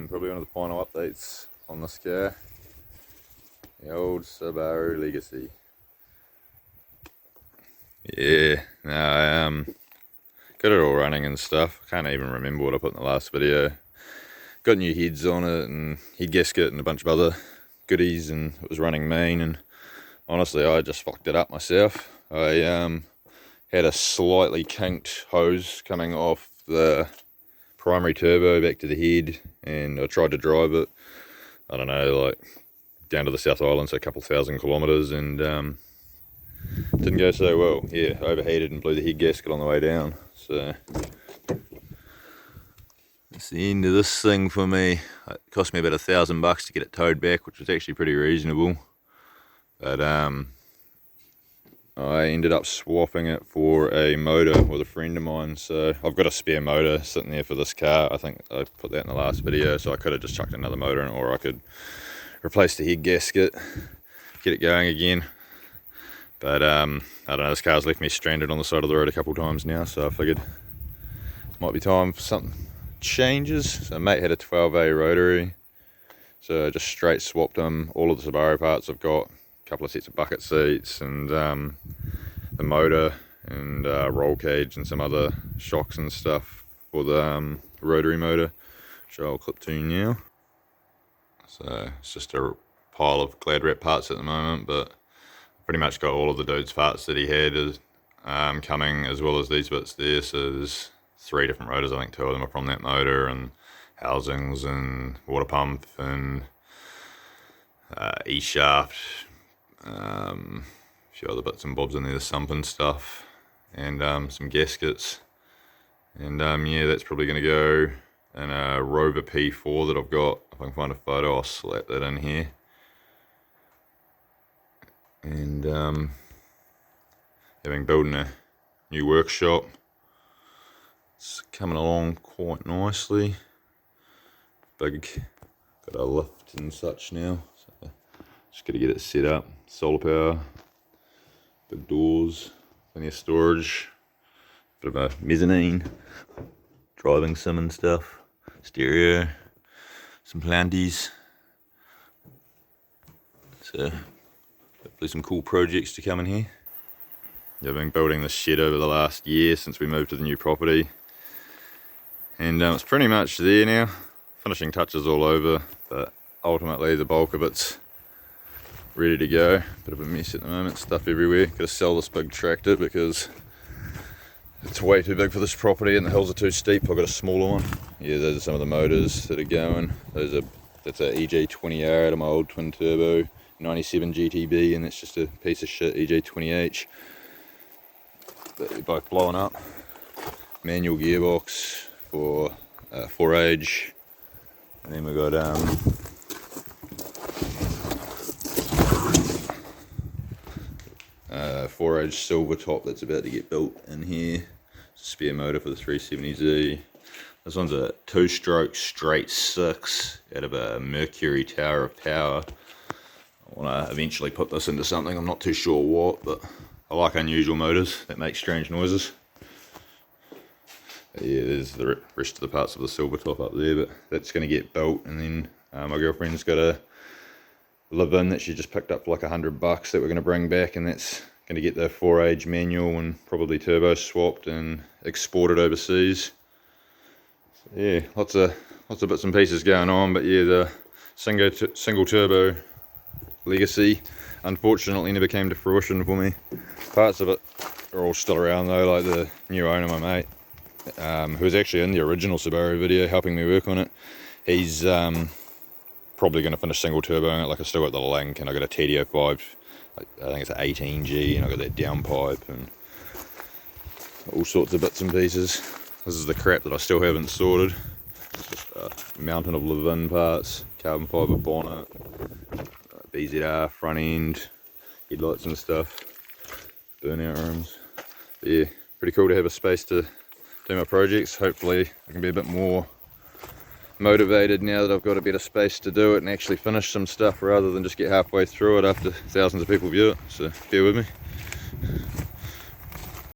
Probably one of the final updates on this car. The old Subaru Legacy. Yeah, no, got it all running and stuff. I can't even remember what I put in the last video. Got new heads on it and head gasket and a bunch of other goodies, and it was running main, and honestly I just fucked it up myself. I had a slightly kinked hose coming off the primary turbo back to the head, and I tried to drive it, I don't know, like down to the South Island, so a couple thousand kilometres, and didn't go so well. Yeah, overheated and blew the head gasket on the way down. So that's the end of this thing for me. It cost me about $1,000 to get it towed back, which was actually pretty reasonable. But I ended up swapping it for a motor with a friend of mine. So I've got a spare motor sitting there for this car. I think I put that in the last video, so I could have just chucked another motor in, or I could replace the head gasket, get it going again. But I don't know, this car's left me stranded on the side of the road a couple times now, so I figured it might be time for something changes. So mate had a 12A rotary, so I just straight swapped him all of the Subaru parts. I've got a couple of sets of bucket seats and the motor and roll cage and some other shocks and stuff for the rotary motor, which I'll clip to now. So it's just a pile of glad wrap parts at the moment, but pretty much got all of the dude's parts that he had coming, as well as these bits there. So there's 3 different rotors, I think 2 of them are from that motor, and housings and water pump and E-shaft, a few other bits and bobs in there, the sump and stuff, and some gaskets. And yeah, that's probably going to go in a Rover P4 that I've got. If I can find a photo, I'll slap that in here. And having building a new workshop, it's coming along quite nicely. Got a lift and such now, so just got to get it set up. Solar power, big doors, plenty of storage, bit of a mezzanine, driving sim and stuff, stereo, some planties. So hopefully some cool projects to come in here. Yeah, I've been building this shed over the last year since we moved to the new property, and it's pretty much there now. Finishing touches all over, but ultimately the bulk of it's ready to go. Bit of a mess at the moment, stuff everywhere. Got to sell this big tractor because it's way too big for this property and the hills are too steep. I've got a smaller one. Yeah, those are some of the motors that are going. That's a EJ20R out of my old twin turbo 97 GTB, and that's just a piece of shit EJ20H. But they're both blowing up. Manual gearbox for 4Age, and then we got 4Age silver top that's about to get built in here. Spare motor for the 370Z. This one's a 2-stroke straight 6 out of a Mercury Tower of Power. I want to eventually put this into something, I'm not too sure what, but I like unusual motors that make strange noises. Yeah, there's the rest of the parts of the silver top up there, but that's going to get built, and then my girlfriend's got a live-in that she just picked up for like $100 that we're going to bring back, and that's going to get the 4Age manual and probably turbo swapped and exported overseas. So yeah, lots of bits and pieces going on, but yeah, the single turbo Legacy unfortunately never came to fruition for me. Parts of it are all still around though, like the new owner, my mate, who was actually in the original Subaru video helping me work on it. He's probably going to finish single turbo on it. Like, I still got the link, and I got a TD05, I think it's an 18G, and I got that downpipe and all sorts of bits and pieces. This is the crap that I still haven't sorted. It's just a mountain of live-in parts, carbon fibre bonnet, BZR front end, headlights and stuff, burnout rooms. But yeah, pretty cool to have a space to do my projects. Hopefully I can be a bit more motivated now that I've got a bit of space to do it and actually finish some stuff, rather than just get halfway through it after thousands of people view it. So bear with me.